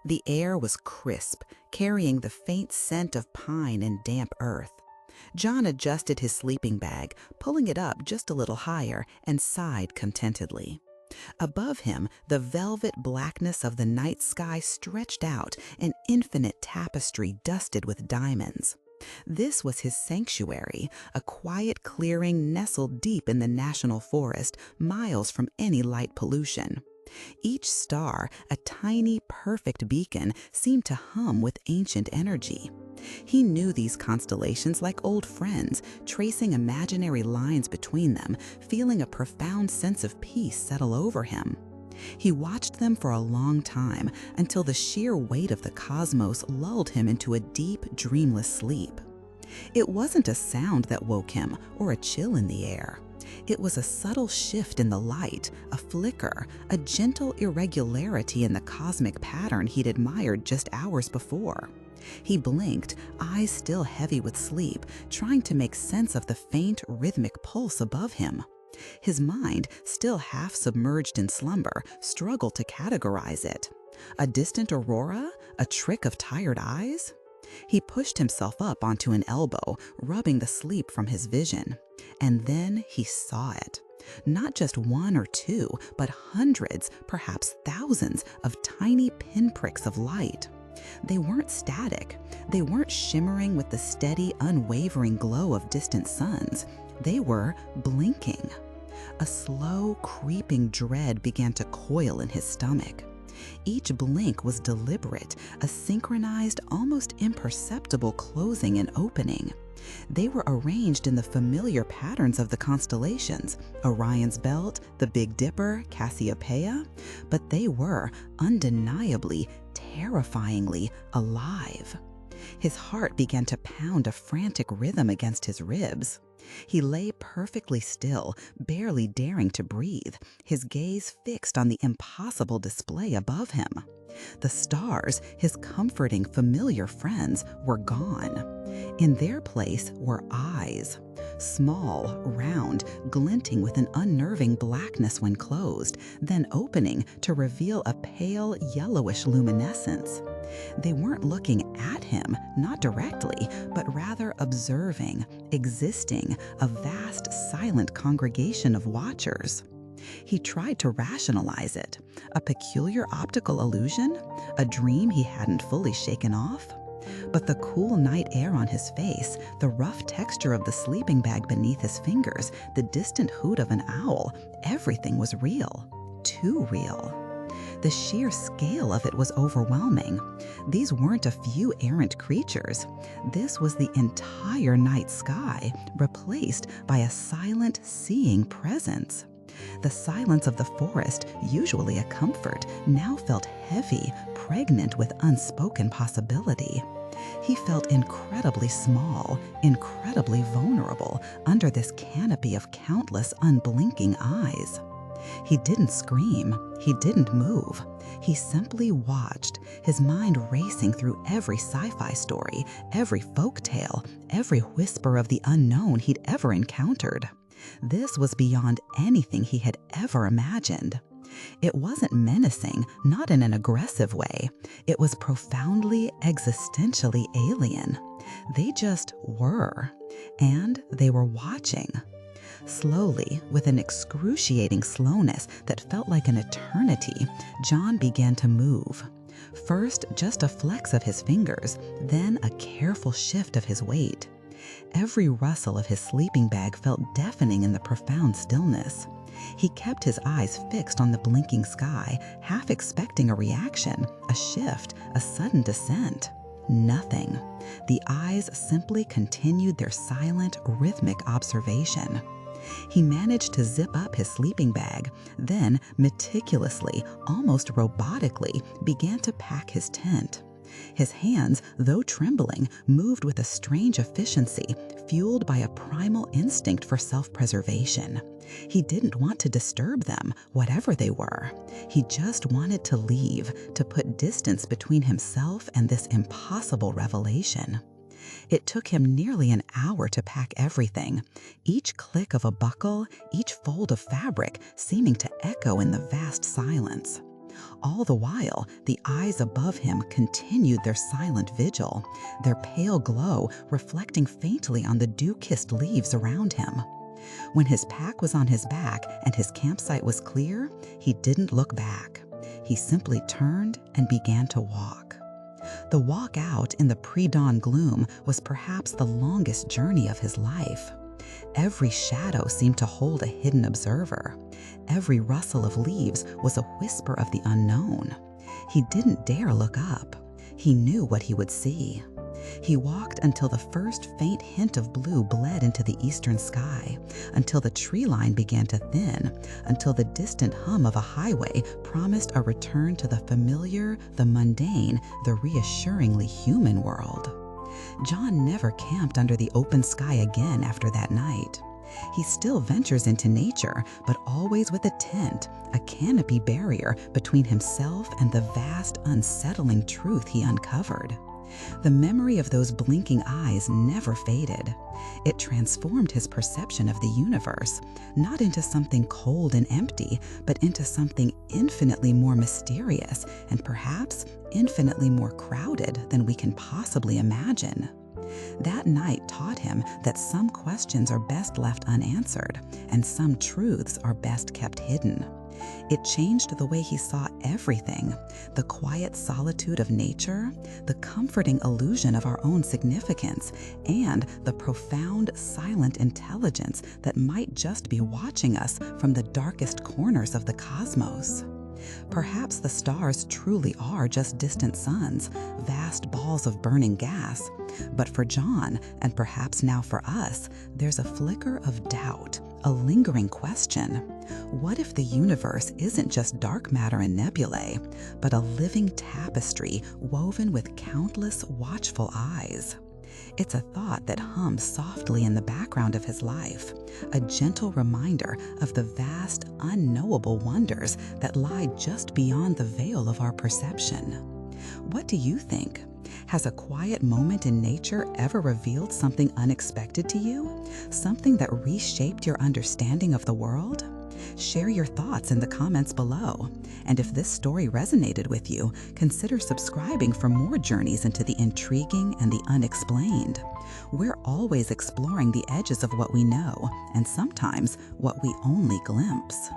The air was crisp, carrying the faint scent of pine and damp earth. John adjusted his sleeping bag, pulling it up just a little higher, and sighed contentedly. Above him, the velvet blackness of the night sky stretched out, an infinite tapestry dusted with diamonds. This was his sanctuary, a quiet clearing nestled deep in the national forest, miles from any light pollution. Each star, a tiny, perfect beacon, seemed to hum with ancient energy. He knew these constellations like old friends, tracing imaginary lines between them, feeling a profound sense of peace settle over him. He watched them for a long time, until the sheer weight of the cosmos lulled him into a deep, dreamless sleep. It wasn't a sound that woke him, or a chill in the air. It was a subtle shift in the light, a flicker, a gentle irregularity in the cosmic pattern he'd admired just hours before. He blinked, eyes still heavy with sleep, trying to make sense of the faint, rhythmic pulse above him. His mind, still half submerged in slumber, struggled to categorize it. A distant aurora? A trick of tired eyes? He pushed himself up onto an elbow, rubbing the sleep from his vision. And then he saw it. Not just one or two, but hundreds, perhaps thousands, of tiny pinpricks of light. They weren't static. They weren't shimmering with the steady, unwavering glow of distant suns. They were blinking. A slow, creeping dread began to coil in his stomach. Each blink was deliberate, a synchronized, almost imperceptible closing and opening. They were arranged in the familiar patterns of the constellations, Orion's Belt, the Big Dipper, Cassiopeia, but they were undeniably, terrifyingly alive. His heart began to pound a frantic rhythm against his ribs. He lay perfectly still, barely daring to breathe, his gaze fixed on the impossible display above him. The stars, his comforting, familiar friends, were gone. In their place were eyes. Small, round, glinting with an unnerving blackness when closed, then opening to reveal a pale, yellowish luminescence. They weren't looking at him, not directly, but rather observing, existing, a vast, silent congregation of watchers. He tried to rationalize it. A peculiar optical illusion? A dream he hadn't fully shaken off? But the cool night air on his face, the rough texture of the sleeping bag beneath his fingers, the distant hoot of an owl, everything was real. Too real. The sheer scale of it was overwhelming. These weren't a few errant creatures. This was the entire night sky, replaced by a silent, seeing presence. The silence of the forest, usually a comfort, now felt heavy, pregnant with unspoken possibility. He felt incredibly small, incredibly vulnerable under this canopy of countless unblinking eyes. He didn't scream. He didn't move. He simply watched, his mind racing through every sci-fi story, every folktale, every whisper of the unknown he'd ever encountered. This was beyond anything he had ever imagined. It wasn't menacing, not in an aggressive way. It was profoundly, existentially alien. They just were. And they were watching. Slowly, with an excruciating slowness that felt like an eternity, John began to move. First, just a flex of his fingers, then a careful shift of his weight. Every rustle of his sleeping bag felt deafening in the profound stillness. He kept his eyes fixed on the blinking sky, half expecting a reaction, a shift, a sudden descent. Nothing. The eyes simply continued their silent, rhythmic observation. He managed to zip up his sleeping bag, then meticulously, almost robotically, began to pack his tent. His hands, though trembling, moved with a strange efficiency, fueled by a primal instinct for self-preservation. He didn't want to disturb them, whatever they were. He just wanted to leave, to put distance between himself and this impossible revelation. It took him nearly an hour to pack everything, each click of a buckle, each fold of fabric seeming to echo in the vast silence. All the while, the eyes above him continued their silent vigil, their pale glow reflecting faintly on the dew-kissed leaves around him. When his pack was on his back and his campsite was clear, he didn't look back. He simply turned and began to walk. The walk out in the pre-dawn gloom was perhaps the longest journey of his life. Every shadow seemed to hold a hidden observer. Every rustle of leaves was a whisper of the unknown. He didn't dare look up. He knew what he would see. He walked until the first faint hint of blue bled into the eastern sky, until the tree line began to thin, until the distant hum of a highway promised a return to the familiar, the mundane, the reassuringly human world. John never camped under the open sky again after that night. He still ventures into nature, but always with a tent, a canopy barrier between himself and the vast, unsettling truth he uncovered. The memory of those blinking eyes never faded. It transformed his perception of the universe, not into something cold and empty, but into something infinitely more mysterious and perhaps infinitely more crowded than we can possibly imagine. That night taught him that some questions are best left unanswered and some truths are best kept hidden. It changed the way he saw everything, the quiet solitude of nature, the comforting illusion of our own significance, and the profound, silent intelligence that might just be watching us from the darkest corners of the cosmos. Perhaps the stars truly are just distant suns, vast balls of burning gas. But for John, and perhaps now for us, there's a flicker of doubt, a lingering question. What if the universe isn't just dark matter and nebulae, but a living tapestry woven with countless watchful eyes? It's a thought that hums softly in the background of his life, a gentle reminder of the vast, unknowable wonders that lie just beyond the veil of our perception. What do you think? Has a quiet moment in nature ever revealed something unexpected to you? Something that reshaped your understanding of the world? Share your thoughts in the comments below. And if this story resonated with you, consider subscribing for more journeys into the intriguing and the unexplained. We're always exploring the edges of what we know, and sometimes what we only glimpse.